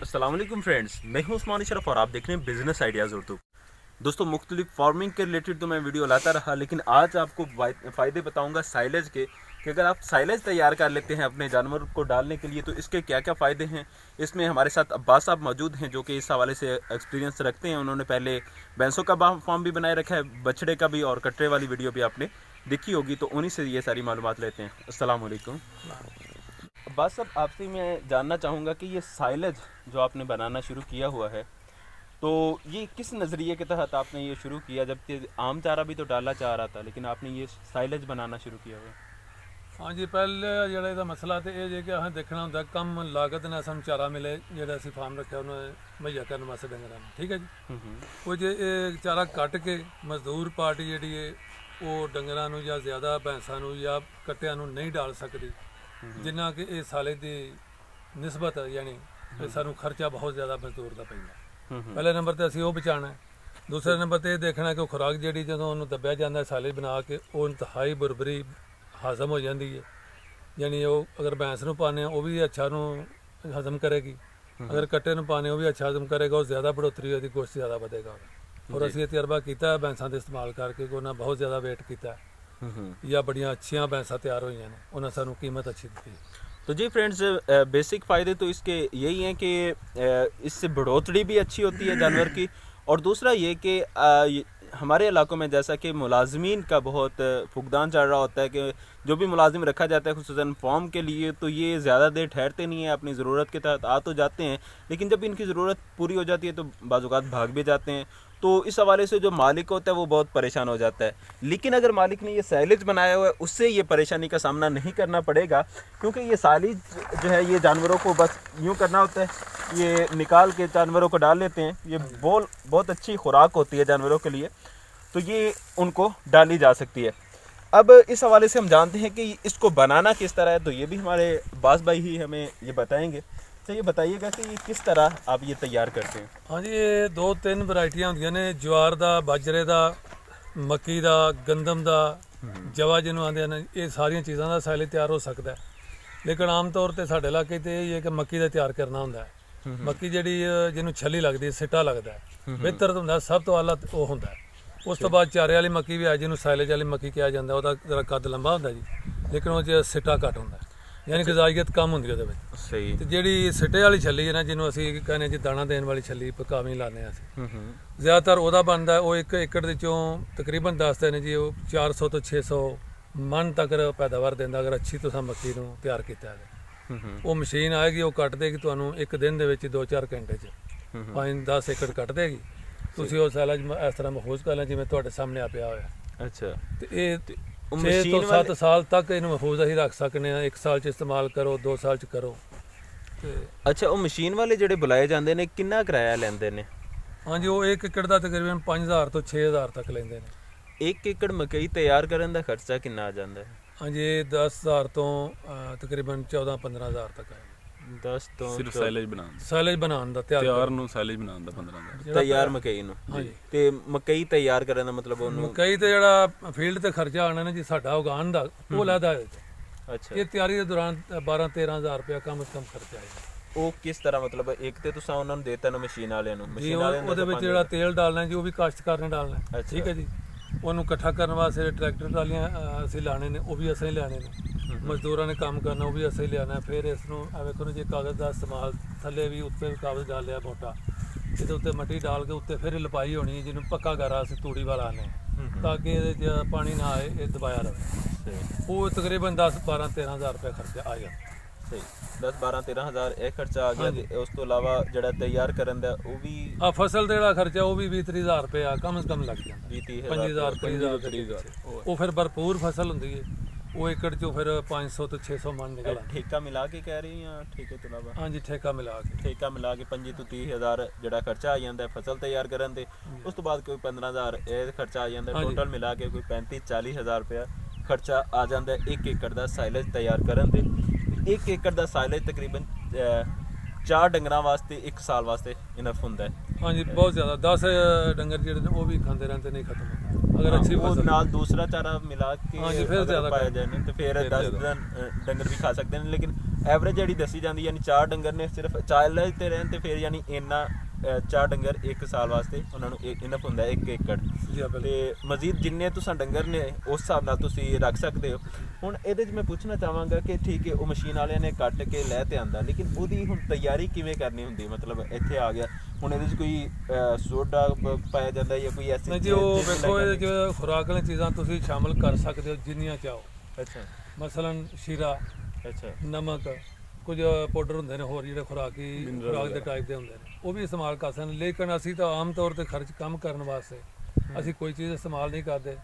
अस्सलाम वालेकुम फ्रेंड्स, मैं हूं उस्मान अशरफ और आप देख रहे हैं बिजनेस आइडियाज़ उर्दू। दोस्तों मुख्तलिफ फार्मिंग के रिलेटेड तो मैं वीडियो लाता रहा, लेकिन आज आपको फ़ायदे बताऊंगा साइलेज के कि अगर आप साइलेज तैयार कर लेते हैं अपने जानवर को डालने के लिए तो इसके क्या क्या फ़ायदे हैं। इसमें हमारे साथ अब्बास साहब मौजूद हैं जो कि इस हवाले से एक्सपीरियंस रखते हैं। उन्होंने पहले भैंसों का फार्म भी बनाए रखा है, बछड़े का भी, और कटरे वाली वीडियो भी आपने देखी होगी, तो उन्हीं से ये सारी मालूमात लेते हैं। अस्सलाम वालेकुम अब्बास साहब, आपसे मैं जानना चाहूँगा कि ये साइलेज जो आपने बनाना शुरू किया हुआ है, तो ये किस नज़रिए के तहत आपने ये शुरू किया, जबकि आम चारा भी तो डालना चाह रहा था, लेकिन आपने ये साइलेज बनाना शुरू किया हुआ? हाँ जी, पहले जो मसला तो ये कि असें देखना होंगे कम लागत ने सानू चारा मिले जो असी फार्म रखे उन्होंने मुहैया करने वास्ते डंगर। ठीक है जी, वो जो चारा कट के मजदूर पार्टी जी है वो डंगर या ज़्यादा भैंसा या कट्टिया नहीं डाल सकती, जिन्ना कि ये साले की निस्बत यानी सानू खर्चा बहुत ज़्यादा मजदूर का पैंदा। पहले नंबर तो असी वो बचाना है, दूसरे नंबर तो ये देखना कि खुराक जी जो उन्होंने दबिया जाता है साले बना के वो इंतहाई बुरबरी हजम हो जाती है, यानी वो अगर भैंस नूं पाने वो भी अच्छा हजम करेगी, अगर कट्टे नूं पाने वो भी अच्छा हजम करेगा, और ज़्यादा बढ़ोतरी होगी, गोश्त ज़्यादा बढ़ेगा। और असी तजर्बा किया भैंसा का इस्तेमाल करके उन्हें बहुत ज़्यादा वेट किया या बड़िया अच्छिया भैंसा तैयार हुई ने, उन्हें सानू कीमत अच्छी दी। तो जी फ्रेंड्स, बेसिक फ़ायदे तो इसके यही हैं कि इससे बढ़ोतरी भी अच्छी होती है जानवर की, और दूसरा ये कि हमारे इलाकों में जैसा कि मुलाजमीन का बहुत फुकदान चल रहा होता है कि जो भी मुलाजिम रखा जाता है खुसूसन फॉर्म के लिए, तो ये ज़्यादा देर ठहरते नहीं हैं, अपनी ज़रूरत के तहत आ तो जाते हैं, लेकिन जब इनकी ज़रूरत पूरी हो जाती है तो बाज़-औक़ात भाग भी जाते हैं। तो इस हवाले से जो मालिक होता है वो बहुत परेशान हो जाता है। लेकिन अगर मालिक ने ये साइलेज बनाया हुआ है उससे ये परेशानी का सामना नहीं करना पड़ेगा, क्योंकि ये साइलेज जो है ये जानवरों को बस यूँ करना होता है, ये निकाल के जानवरों को डाल लेते हैं। ये बहुत अच्छी खुराक होती है जानवरों के लिए, तो ये उनको डाली जा सकती है। अब इस हवाले से हम जानते हैं कि इसको बनाना किस तरह है, तो ये भी हमारे अब्बास भाई ही हमें ये बताएंगे। तो ये बताइएगा कि ये किस तरह आप ये तैयार करते हैं? हाँ जी, ये 2-3 वैरायटियां होंदियां ने, ज्वार दा, बाजरे दा, मक्की दा, गंदम दा, जवा जिन्हों आंदे ने, ये सारिया चीज़ों का साइलेज तैयार हो सकता है। लेकिन आम तौर पर साढ़े इलाके तो यही है कि मक्की का तैयार करना होंदा है। मक्की जी जिन्हों छली लगती है, सिट्टा लगता है, बेहतर होंदा, सब तो आला वो होंदा है। उस तो बाद चारे वाली मक्की भी है जिन्होंने साइलेज वाली मक्की कहा जाता है, वह जरा कद लंबा होंदा जी, लेकिन वो सिट्टा घट होंदा है, यानी गजाइयत कम होंदी है। सही। तो जी सिट्टे वाली छली है ना, जिन्होंने असी कहने जी दाना देने वाली छली पकावी लाने असी, ज़्यादातर वह बनता है। वो 1 एकड़ चों तकरीबन दसते हैं जी वो 400 तो 600 मन तक पैदावार देंदा, अगर अच्छी तुसां मक्की नूं तैयार किया है। वो मशीन आएगी, वो कट देगी तुहानूं एक दिन दे विच 2-4 घंटे 5-10 एकड़ कट देगी। तुसीं वो साइलेज इस तरह महफूज कर लें जिवें तुहाडे सामने आ पिया होया। अच्छा, तो ये 6 तो 7 साल तक इन्हूं महफूज असीं रख सकने हैं, 1 साल च इस्तेमाल करो, 2 साल च करो। अच्छा, वो मशीन वाले ਜਿਹੜੇ बुलाए जाते हैं कितना किराया लेंदे ने? हाँ जी, वो 1 एकड़ का तकरीबन 5000 तो 6000 तक लेंदे ने। 1 एकड़ मकई तैयार करने का खर्चा कितना आ जाता है? हाँ जी, 10,000 तो तकरीबन 14-15,000 तक है। 10 तो सिर्फ साइलेज बनाने का ਤਿਆਰ ਨੂੰ ਸਾਈਲੇਜ ਬਣਾਉਣ ਦਾ 15,000 तैयार मकई ਨੂੰ। ਤੇ ਮਕਈ ਤਿਆਰ ਕਰਨ ਦਾ ਮਤਲਬ ਉਹਨੂੰ ਮਕਈ ਤੇ ਜਿਹੜਾ ਫੀਲਡ ਤੇ ਖਰਚਾ ਆਣਾ ਨਾ ਜੀ ਸਾਡਾ ਉਗਾਉਣ ਦਾ ਉਹ ਲੈਦਾ ਹੈ। ਅੱਛਾ, ਇਹ ਤਿਆਰੀ ਦੇ ਦੌਰਾਨ 12-13,000 ਰੁਪਏ ਕਮ ਸੇ ਕਮ ਖਰਚਾ ਆਏਗਾ। ਉਹ ਕਿਸ ਤਰ੍ਹਾਂ, ਮਤਲਬ ਇੱਕ ਤੇ ਤੁਸੀਂ ਉਹਨਾਂ ਨੂੰ ਦੇਤਾ ਨਾ ਮਸ਼ੀਨ ਵਾਲਿਆਂ ਨੂੰ, ਮਸ਼ੀਨ ਵਾਲਿਆਂ ਨੇ ਉਹਦੇ ਵਿੱਚ ਜਿਹੜਾ ਤੇਲ ਡਾਲਣਾ ਜੀ ਉਹ ਵੀ ਕਾਸ਼ਤਕਾਰ ਨੇ ਡਾਲਣਾ। ਠੀਕ ਹੈ ਜੀ, ਉਹਨੂੰ ਇਕੱਠਾ ਕਰਨ ਵਾਸਤੇ ਟਰੈਕਟਰ ਟਰਾਲੀਆਂ ਅਸੀਂ ਲਾਣੇ ਨੇ, ਉਹ ਵੀ ਅਸੀਂ ਲਿਆਣੇ ਨੇ, ਮਜ਼ਦੂਰਾਂ ਨੇ ਕੰਮ ਕਰਨਾ ਉਹ ਵੀ ਅਸੀਂ ਲਿਆਣਾ। ਫਿਰ ਇਸ ਨੂੰ ਵੇਖੋ ਜੀ ਕਾਗਜ਼ ਦਾ ਇਸਤੇਮਾਲ, ਥੱਲੇ ਵੀ ਉੱਤੇ ਵੀ ਕਾਗਜ਼ ਡਾਲ ਲਿਆ ਮੋਟਾ, ਇਹਦੇ ਉੱਤੇ ਮਿੱਟੀ ਡਾਲ ਕੇ ਉੱਤੇ ਫਿਰ ਲਪਾਈ ਹੋਣੀ, ਜਿਹਨੂੰ ਪੱਕਾ ਗਾਰਾ ਅਸੀਂ ਤੂੜੀ ਵਾਲਾ ਆਨੇ ਤਾਂ ਕਿ ਇਹਦੇ 'ਚ ਪਾਣੀ ਨਾ ਆਏ, ਇਹ ਦਬਾਇਆ ਰਹੇ। ਉਹ ਤਕਰੀਬਨ 10-12-13,000 ਰੁਪਏ ਖਰਚਾ ਆ ਜਾਂਦਾ। ਸਹੀ, 10-12-13,000 ਇਹ ਖਰਚਾ ਆ ਗਿਆ। ਤੇ ਉਸ ਤੋਂ ਇਲਾਵਾ ਜਿਹੜਾ ਤਿਆਰ ਕਰਨ ਦਾ ਉਹ ਵੀ ਫਸਲ ਦਾ ਜਿਹੜਾ ਖਰਚਾ ਉਹ ਵੀ 20-30,000 ਰੁਪਏ ਕਮ ਸੇ ਕਮ ਲੱਗ ਜਾਂਦਾ। 20-30,000 ਉਹ ਫਿਰ ਭਰਪੂਰ ਫਸਲ ਹੁੰਦੀ ਹੈ, ਉਹ ਏਕੜ ਚੋਂ ਫਿਰ 500 ਤੋਂ 600 ਮਣ ਨਿਕਲਦਾ। ਠੇਕਾ ਮਿਲਾ ਕੇ ਕਹਿ ਰਹੇ ਜਾਂ ਠੇਕੇ ਤੋਂ ਇਲਾਵਾ? ਹਾਂਜੀ, ਠੇਕਾ ਮਿਲਾ ਕੇ 25 ਤੋਂ 30,000 ਜਿਹੜਾ ਖਰਚਾ ਆ ਜਾਂਦਾ ਫਸਲ ਤਿਆਰ ਕਰਨ ਤੇ, ਉਸ ਤੋਂ ਬਾਅਦ ਕੋਈ 15,000 ਇਹ ਖਰਚਾ ਆ ਜਾਂਦਾ। ਟੋਟਲ ਮਿਲਾ ਕੇ ਕੋਈ 35-40,000 ਰੁਪਇਆ ਖਰਚਾ ਆ ਜਾਂਦਾ 1 ਏਕੜ ਦਾ ਸਾਈਲੇਜ ਤਿਆਰ ਕਰਨ ਤੇ। 1 ਏਕੜ ਦਾ ਸਾਈਲੇਜ ਤਕਰੀਬਨ 4 ਡੰਗਰਾਂ ਵਾਸਤੇ 1 ਸਾਲ ਵਾਸਤੇ ਇਨਫ ਹੁੰਦਾ ਹੈ। हाँ जी, बहुत ज़्यादा 10 डंगर जो वो भी खाते रहते, नहीं खत्म होता अगर अच्छी फसल नाल दूसरा चारा मिला के हाँ जी, फिर ज़्यादा पाया जाए तो फिर 10 डंगर भी खा सकते हैं। लेकिन ਐਵਰੇਜ ਜਿਹੜੀ ਦੱਸੀ ਜਾਂਦੀ ਯਾਨੀ 4 ਡੰਗਰ ਨੇ ਸਿਰਫ ਚਾਲ ਤੇ ਰਹਿਣ ਤੇ ਫਿਰ ਯਾਨੀ ਇੰਨਾ 4 ਡੰਗਰ 1 ਸਾਲ ਵਾਸਤੇ ਉਹਨਾਂ ਨੂੰ ਇਨਫ ਹੁੰਦਾ 1 ਏਕੜ ਤੇ ਮਜ਼ੀਦ ਜਿੰਨੇ ਤੁਸੀਂ ਡੰਗਰ ਨੇ ਉਸ ਹਿਸਾਬ ਨਾਲ ਤੁਸੀਂ ਰੱਖ ਸਕਦੇ ਹੋ। ਹੁਣ ਇਹਦੇ 'ਚ ਮੈਂ ਪੁੱਛਣਾ ਚਾਹਾਂਗਾ ਕਿ ਠੀਕ ਹੈ ਉਹ ਮਸ਼ੀਨ ਵਾਲਿਆਂ ਨੇ ਕੱਟ ਕੇ ਲੈ ਤੇ ਆਂਦਾ, ਲੇਕਿਨ ਉਹਦੀ ਹੁਣ ਤਿਆਰੀ ਕਿਵੇਂ ਕਰਨੀ ਹੁੰਦੀ? ਮਤਲਬ ਇੱਥੇ ਆ ਗਿਆ ਹੁਣ ਇਹਦੇ 'ਚ ਕੋਈ ਸੋਡਾ ਪਾਇਆ ਜਾਂਦਾ ਜਾਂ ਕੋਈ ਐਸੀ? ਨਹੀਂ ਜੀ, ਉਹ ਵੇਖੋ ਇਹਦੇ 'ਚ ਖੁਰਾਕ ਵਾਲੀਆਂ ਚੀਜ਼ਾਂ ਤੁਸੀਂ ਸ਼ਾਮਲ ਕਰ ਸਕਦੇ ਹੋ ਜਿੰਨੀਆਂ ਚਾਹੋ। ਅੱਛਾ, ਮਸਲਨ ਸ਼ੀਰਾ, ਅੱਛਾ, ਨਮਕ, ਕੁਝ ਪਾਊਡਰ ਹੁੰਦੇ ਨੇ ਹੋਰ ਜਿਹੜੇ ਖੁਰਾਕ ਦੇ ਟਾਈਪ ਦੇ ਹੁੰਦੇ ਨੇ, ਉਹ ਵੀ ਇਸਤੇਮਾਲ ਕਰ ਸਕਦੇ। ਲੇਕਿਨ ਅਸੀਂ ਤਾਂ ਆਮ ਤੌਰ ਤੇ ਖਰਚ ਕਮ ਕਰਨ ਵਾਸਤੇ ਅਸੀਂ ਕੋਈ ਚੀਜ਼ ਇਸਤੇਮਾਲ ਨਹੀਂ ਕਰਦੇ।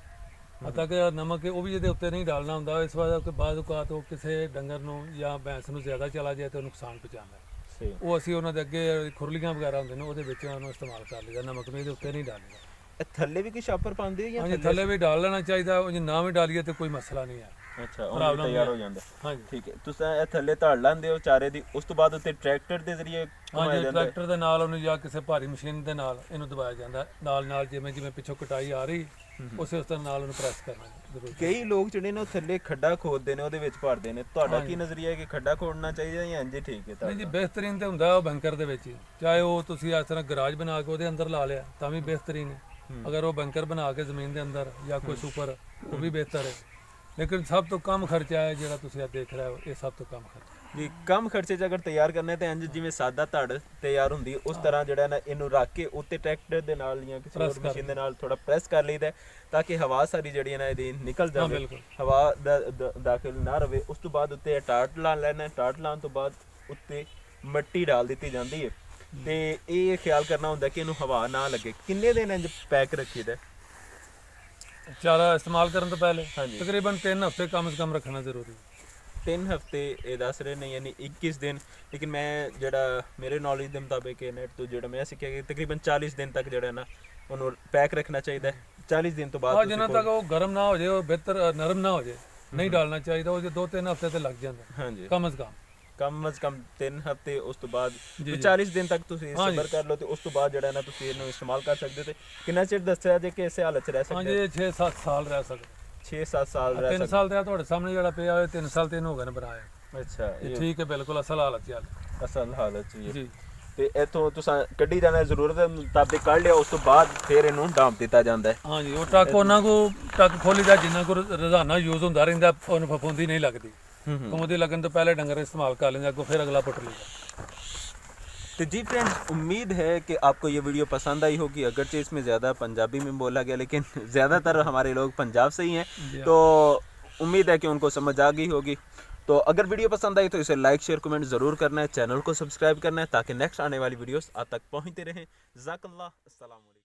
ਹੱਤਾ ਕਿ ਨਮਕ ਉਹ ਵੀ ਇਹਦੇ ਉੱਤੇ ਨਹੀਂ ਡਾਲਣਾ ਹੁੰਦਾ, ਇਸ ਵਜ੍ਹਾ ਕਿ ਬਾਅਦ ਔਕਾਤ ਉਹ ਕਿਸੇ ਡੰਗਰ ਨੂੰ ਜਾਂ ਭੈਂਸ ਨੂੰ ਜ਼ਿਆਦਾ ਚਲਾ ਜਾਏ ਤਾਂ ਨੁਕਸਾਨ ਪਹੁੰਚਾਉਂਦਾ। ਉਹ ਅਸੀਂ ਉਹਨਾਂ ਦੇ ਅੱਗੇ ਖੁਰਲੀਆਂ ਵਗੈਰਾ ਹੁੰਦੇ ਨੇ ਉਹਦੇ ਵਿੱਚ ਉਹਨੂੰ ਇਸਤੇਮਾਲ ਕਰ ਲਈਦਾ, ਨਮਕ ਨੂੰ ਇਹਦੇ ਉੱਤੇ ਨਹੀਂ ਡਾਲਣਾ। ਥੱਲੇ ਵੀ ਕੋਈ ਛਾਪਰ ਪਾਉਂਦੇ ਹੋ ਜਾਂ ਥੱਲੇ ਵੀ ਡਾਲ ਲੈਣਾ ਚਾਹੀਦਾ, ਉਹ ਜੇ ਨਾ ਵੀ ਡਾਲੀਏ ਤਾਂ ਕੋਈ ਮਸਲਾ ਨਹੀਂ ਹੈ। ਅੱਛਾ, ਉਹ ਤਿਆਰ ਹੋ ਜਾਂਦਾ। ਹਾਂਜੀ, ਠੀਕ ਹੈ। ਤੁਸੀਂ ਇਹ ਥੱਲੇ ਧੜ ਲਾਂਦੇ ਹੋ ਚਾਰੇ ਦੀ, ਉਸ ਤੋਂ ਬਾਅਦ ਉੱਤੇ ਟਰੈਕਟਰ ਦੇ ਜ਼ਰੀਏ ਹਾਂਜੀ ਟਰੈਕਟਰ ਦੇ ਨਾਲ ਉਹਨੂੰ ਜਾਂ ਕਿਸੇ ਭਾਰੀ ਮਸ਼ੀਨ ਦੇ ਨਾਲ ਇਹਨੂੰ ਦਬਾਇਆ ਜਾਂਦਾ, ਨਾਲ ਜਿਵੇਂ ਜਿਵੇਂ ਪਿੱਛੋਂ ਕਟਾਈ ਆ ਰਹੀ ਉਸੇ ਤਰ੍ਹਾਂ ਨਾਲ ਉਹਨੂੰ ਪ੍ਰੈਸ ਕਰਨਾ ਜ਼ਰੂਰੀ। ਕਈ ਲੋਕ ਜਿਹੜੇ ਨੇ ਉਹ ਥੱਲੇ ਖੱਡਾ ਖੋਦਦੇ ਨੇ, ਉਹਦੇ ਵਿੱਚ ਭਰਦੇ ਨੇ। ਤੁਹਾਡਾ ਕੀ ਨਜ਼ਰੀਆ ਹੈ ਕਿ ਖੱਡਾ ਖੋਦਣਾ ਚਾਹੀਦਾ ਜਾਂ ਇੰਜ ਠੀਕ ਹੈ? ਨਹੀਂ ਜੀ, ਬਿਹਤਰੀਨ ਤੇ ਹੁੰਦਾ ਉਹ ਬੰਕਰ ਦੇ ਵਿੱਚ, ਚਾਹੇ ਉਹ ਤੁਸੀਂ ਇਸ ਤਰ੍ਹਾਂ ਗਰਾਜ ਬਣਾ ਕੇ ਉਹਦੇ ਅੰਦਰ ਲਾ ਲਿਆ ਤਾਂ ਵੀ ਬਿਹਤਰੀਨ ਹੈ। ਅਗਰ ਉਹ ਬੰਕਰ ਬਣਾ ਕੇ ਜ਼ਮੀਨ ਦੇ ਅੰਦਰ ਜਾਂ ਕੋਈ ਸੁਪਰ, ਉਹ ਵੀ ਬਿਹਤਰ ਹੈ। ਲੇਕਿਨ ਸਭ ਤੋਂ ਕਮ ਖਰਚਾ ਹੈ ਜਿਹੜਾ ਤੁਸੀਂ ਦੇਖ ਰਹੇ ਹੋ, ਇਹ ਸਭ ਤੋਂ ਕਮ ਖਰਚਾ ਜੀ। ਕਮ ਖਰਚੇ 'ਚ ਅਗਰ ਤਿਆਰ ਕਰਨਾ ਤੇ ਇੰਜ ਜਿਵੇਂ ਸਾਦਾ ਧੜ ਤਿਆਰ ਹੁੰਦੀ ਉਸ ਤਰ੍ਹਾਂ ਜਿਹੜਾ ਨਾ ਇਹਨੂੰ ਰੱਖ ਕੇ ਉੱਤੇ ਟਰੈਕਟਰ ਦੇ ਨਾਲ ਜਾਂ ਕਿਸੇ ਹੋਰ ਮਸ਼ੀਨ ਦੇ ਨਾਲ ਥੋੜਾ ਪ੍ਰੈਸ ਕਰ ਲਈਦਾ ਤਾਂ ਕਿ ਹਵਾ ਸਾਰੀ ਜਿਹੜੀ ਨਾ ਇਹਦੀ ਨਿਕਲ ਜਾਵੇ, ਹਵਾ ਦਾਖਲ ਨਾ ਰਵੇ। ਉਸ ਤੋਂ ਬਾਅਦ ਉੱਤੇ ਟਾਟ ਲਾ ਲੈਣਾ, ਟਾਟ ਲਾਉਣ ਤੋਂ ਬਾਅਦ ਉੱਤੇ ਮਿੱਟੀ ਡਾਲ ਦਿੱਤੀ ਜਾਂਦੀ ਹੈ ਤੇ ਇਹ ਖਿਆਲ ਕਰਨਾ ਹੁੰਦਾ ਕਿ ਇਹਨੂੰ ਹਵਾ ਨਾ ਲੱਗੇ। ਕਿੰਨੇ ਦਿਨ ਇੰਜ ਪੈਕ ਰੱਖੀਦਾ ਚਾਰਾ ਇਸਤੇਮਾਲ ਕਰਨ ਤੋਂ ਪਹਿਲੇ? ਤਕਰੀਬਨ 3 ਹਫ਼ਤੇ ਕਮ ਸੇ ਕਮ ਰੱਖਣਾ ਜ਼ਰੂਰੀ ਹੈ। 3 ਹਫ਼ਤੇ ਇਹ ਦੱਸ ਰਹੇ ਨੇ ਯਾਨੀ 21 ਦਿਨ, ਲੇਕਿਨ ਮੈਂ ਜਿਹੜਾ ਮੇਰੇ ਨੌਲੇਜ ਦੇ ਮੁਤਾਬਿਕ ਨੈਟ ਤੋਂ ਜਿਹੜਾ ਮੈਂ ਸਿੱਖਿਆ ਕਿ ਤਕਰੀਬਨ 40 ਦਿਨ ਤੱਕ ਜਿਹੜਾ ਨਾ ਉਹਨੂੰ ਪੈਕ ਰੱਖਣਾ ਚਾਹੀਦਾ ਹੈ। 40 ਦਿਨ ਤੋਂ ਬਾਅਦ ਜਿੰਨਾ ਤੱਕ ਉਹ ਗਰਮ ਨਾ ਹੋ ਜਾਏ, ਉਹ ਬਿਹਤਰ ਨਰਮ ਨਾ ਹੋ ਜਾਏ, ਨਹੀਂ ਡਾਲਣਾ ਚਾਹੀਦਾ। ਉਹ ਜੇ 2-3 ਹਫ਼ਤੇ ਤੇ ਲੱਗ ਜਾਂਦਾ। ਹਾਂਜੀ, ਕਮ ਸੇ ਕਮ 3 ਹਫ਼ਤੇ। ਉਸ ਤੋਂ ਬਾਅਦ 40 ਦਿਨ ਤੱਕ ਤੁਸੀਂ ਸਬਰ ਕਰ ਲਓ ਤੇ ਉਸ ਤੋਂ ਬਾਅਦ ਜਿਹੜਾ ਨਾ ਤੁਸੀਂ ਇਹਨੂੰ ਇਸਤੇਮਾਲ ਕਰ ਸਕਦੇ ਹੋ। ਤੇ ਕਿੰਨਾ ਚਿਰ ਦੱਸਿਆ ਜੇ ਕਿ ਇਸੇ ਹਾਲਤ 'ਚ ਰਹਿ ਸਕਦੇ? ਹਾਂਜੀ, 6-7 ਸਾਲ ਰਹਿ ਸਕਦੇ। 6-7 ਸਾਲ ਰਹਿ ਸਕਦੇ। 3 ਸਾਲ ਤੇ ਤੁਹਾਡੇ ਸਾਹਮਣੇ ਜਿਹੜਾ ਪਿਆ ਹੋਇਆ 3 ਸਾਲ ਤੇ ਇਹਨੂੰ ਹੋ ਗਏ ਨੇ ਬਣਾਇਆ। ਅੱਛਾ, ਇਹ ਠੀਕ ਹੈ, ਬਿਲਕੁਲ ਅਸਲ ਹਾਲਤ 'ਚ ਅਸਲ ਹਾਲਤ 'ਚ ਜੀ। ਤੇ ਇੱਥੋਂ ਤੁਸੀਂ ਕੱਢੀ ਜਾਣਾ, ਜ਼ਰੂਰਤ ਦੇ ਮੁਤਾਬਿਕ ਕੱਢ ਲਿਆ, ਉਸ ਤੋਂ ਬਾਅਦ ਫਿਰ ਇਹਨੂੰ ਡਾਂਪ ਦਿੱਤਾ ਜਾਂਦਾ ਹੈ। ਹਾਂਜੀ, ਉਹ ਟਰੱਕ ਉਹਨਾਂ ਕੋ ਟਰੱਕ ਖੋਲੀਦਾ ਜਿੰਨਾ ਕੋ ਰੋਜ਼ਾਨਾ ਯੂਜ਼ ਹੁੰਦਾ ਰਹਿੰਦਾ, ਉਹਨੂੰ ਫਫੂੰਦੀ ਨਹੀਂ ਲੱਗਦੀ। ਉਹਦੇ लगन तो पहले डंगर इस्तेमाल कर लेंगे, अगो फिर अगला पुट लेगा। तो जी फ्रेंड्स, उम्मीद है कि आपको ये वीडियो पसंद आई होगी। अगरचे इसमें ज़्यादा पंजाबी में बोला गया, लेकिन ज़्यादातर हमारे लोग पंजाब से ही हैं, तो उम्मीद है कि उनको समझ आ गई होगी। तो अगर वीडियो पसंद आई तो इसे लाइक शेयर कमेंट ज़रूर करना है, चैनल को सब्सक्राइब करना है ताकि नेक्स्ट आने वाली वीडियोस आप तक पहुँचते रहें। जज़ाकल्लाह, अस्सलाम वालेकुम।